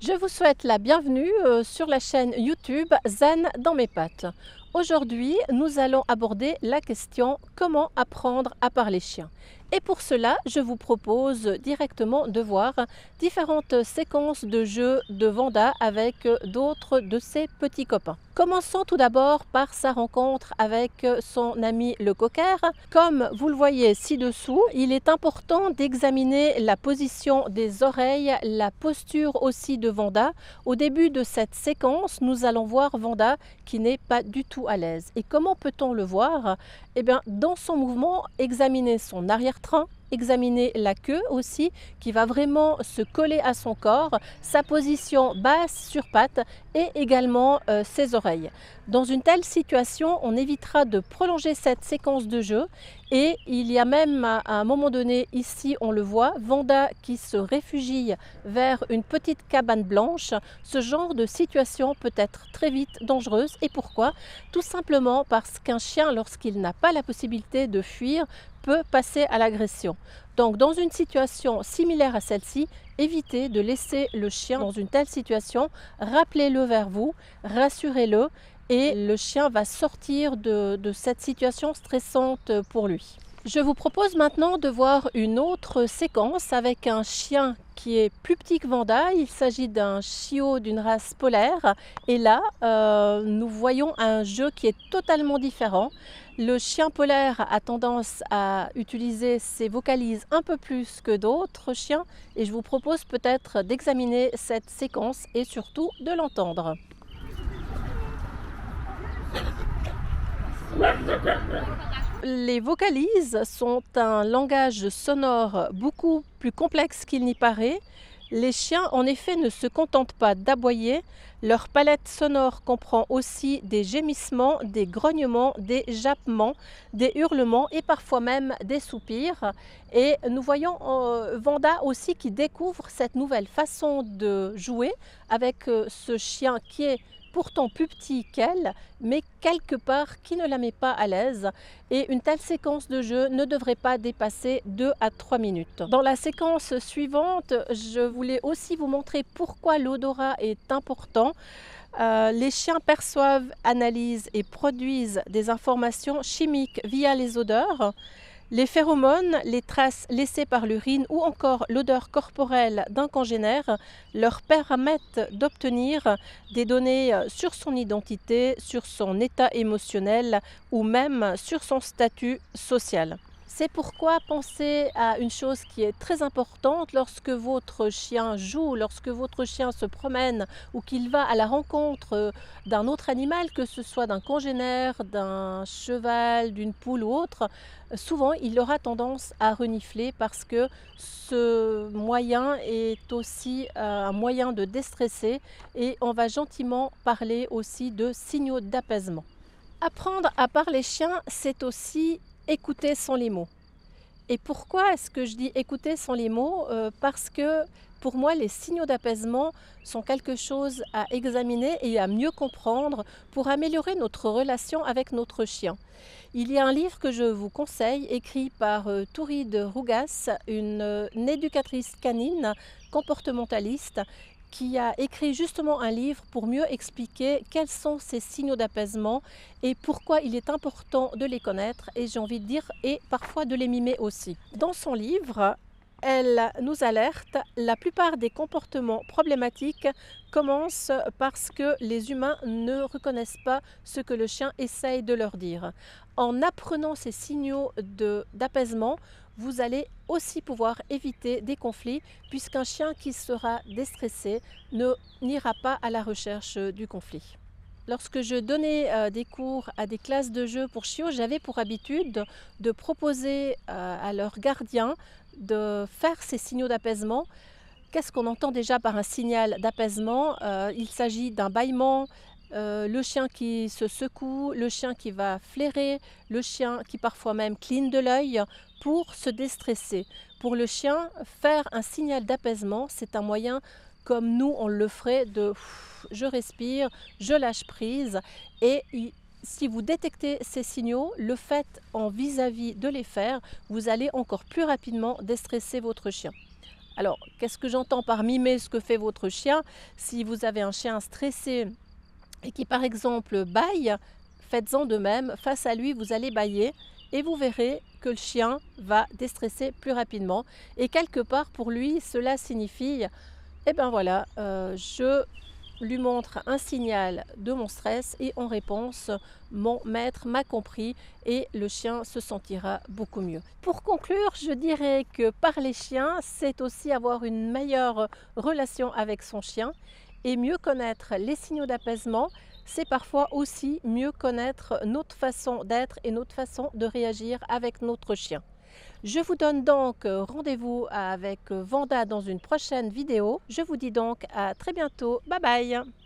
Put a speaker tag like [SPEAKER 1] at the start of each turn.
[SPEAKER 1] Je vous souhaite la bienvenue sur la chaîne YouTube Zen dans mes pattes. Aujourd'hui, nous allons aborder la question comment apprendre à parler chien. Et pour cela, je vous propose directement de voir différentes séquences de jeux de Vanda avec d'autres de ses petits copains. Commençons tout d'abord par sa rencontre avec son ami le cocker. Comme vous le voyez ci-dessous, il est important d'examiner la position des oreilles, la posture aussi de Vanda. Au début de cette séquence, nous allons voir Vanda qui n'est pas du tout à l'aise. Et comment peut-on le voir? Eh bien, dans son mouvement, examiner son arrière-train, examiner la queue aussi, qui va vraiment se coller à son corps, sa position basse sur pattes et également ses oreilles. Dans une telle situation, on évitera de prolonger cette séquence de jeu et il y a même à un moment donné, ici on le voit, Vanda qui se réfugie vers une petite cabane blanche. Ce genre de situation peut être très vite dangereuse. Et pourquoi? Tout simplement parce qu'un chien, lorsqu'il n'a pas la possibilité de fuir, peut passer à l'agression. Donc dans une situation similaire à celle-ci, évitez de laisser le chien dans une telle situation, rappelez-le vers vous, rassurez-le et le chien va sortir de cette situation stressante pour lui. Je vous propose maintenant de voir une autre séquence avec un chien qui est plus petit que Vanda. Il s'agit d'un chiot d'une race polaire. Et là, nous voyons un jeu qui est totalement différent. Le chien polaire a tendance à utiliser ses vocalises un peu plus que d'autres chiens. Et je vous propose peut-être d'examiner cette séquence et surtout de l'entendre. Les vocalises sont un langage sonore beaucoup plus complexe qu'il n'y paraît. Les chiens, en effet, ne se contentent pas d'aboyer. Leur palette sonore comprend aussi des gémissements, des grognements, des jappements, des hurlements et parfois même des soupirs. Et nous voyons Vanda aussi qui découvre cette nouvelle façon de jouer avec ce chien qui est pourtant plus petit qu'elle, mais quelque part qui ne la met pas à l'aise. Et une telle séquence de jeu ne devrait pas dépasser 2 à 3 minutes. Dans la séquence suivante, je voulais aussi vous montrer pourquoi l'odorat est important. Les chiens perçoivent, analysent et produisent des informations chimiques via les odeurs. Les phéromones, les traces laissées par l'urine ou encore l'odeur corporelle d'un congénère leur permettent d'obtenir des données sur son identité, sur son état émotionnel ou même sur son statut social. C'est pourquoi pensez à une chose qui est très importante lorsque votre chien joue, lorsque votre chien se promène ou qu'il va à la rencontre d'un autre animal, que ce soit d'un congénère, d'un cheval, d'une poule ou autre. Souvent, il aura tendance à renifler parce que ce moyen est aussi un moyen de déstresser et on va gentiment parler aussi de signaux d'apaisement. Apprendre à parler chien, c'est aussi écouter sans les mots. Et pourquoi est-ce que je dis écouter sans les mots? Parce que pour moi, les signaux d'apaisement sont quelque chose à examiner et à mieux comprendre pour améliorer notre relation avec notre chien. Il y a un livre que je vous conseille, écrit par Touride Rougas, une éducatrice canine comportementaliste, qui a écrit justement un livre pour mieux expliquer quels sont ces signaux d'apaisement et pourquoi il est important de les connaître et j'ai envie de dire et parfois de les mimer aussi. Dans son livre, elle nous alerte, la plupart des comportements problématiques commencent parce que les humains ne reconnaissent pas ce que le chien essaye de leur dire. En apprenant ces signaux d'apaisement, vous allez aussi pouvoir éviter des conflits puisqu'un chien qui sera déstressé n'ira pas à la recherche du conflit. Lorsque je donnais des cours à des classes de jeux pour chiots, j'avais pour habitude de proposer à leurs gardiens de faire ces signaux d'apaisement. Qu'est-ce qu'on entend déjà par un signal d'apaisement? Il s'agit d'un bâillement, le chien qui se secoue, le chien qui va flairer, le chien qui parfois même cligne de l'œil pour se déstresser. Pour le chien, faire un signal d'apaisement, c'est un moyen comme nous on le ferait de je respire, je lâche prise et si vous détectez ces signaux, le fait en vis-à-vis de les faire, vous allez encore plus rapidement déstresser votre chien. Alors, qu'est-ce que j'entends par mimer ce que fait votre chien? Si vous avez un chien stressé et qui, par exemple, bâille, faites-en de même. Face à lui, vous allez bâiller et vous verrez que le chien va déstresser plus rapidement. Et quelque part, pour lui, cela signifie, eh ben voilà, je lui montre un signal de mon stress et en réponse, mon maître m'a compris et le chien se sentira beaucoup mieux. Pour conclure, je dirais que parler chien, c'est aussi avoir une meilleure relation avec son chien et mieux connaître les signaux d'apaisement. C'est parfois aussi mieux connaître notre façon d'être et notre façon de réagir avec notre chien. Je vous donne donc rendez-vous avec Vanda dans une prochaine vidéo. Je vous dis donc à très bientôt. Bye bye!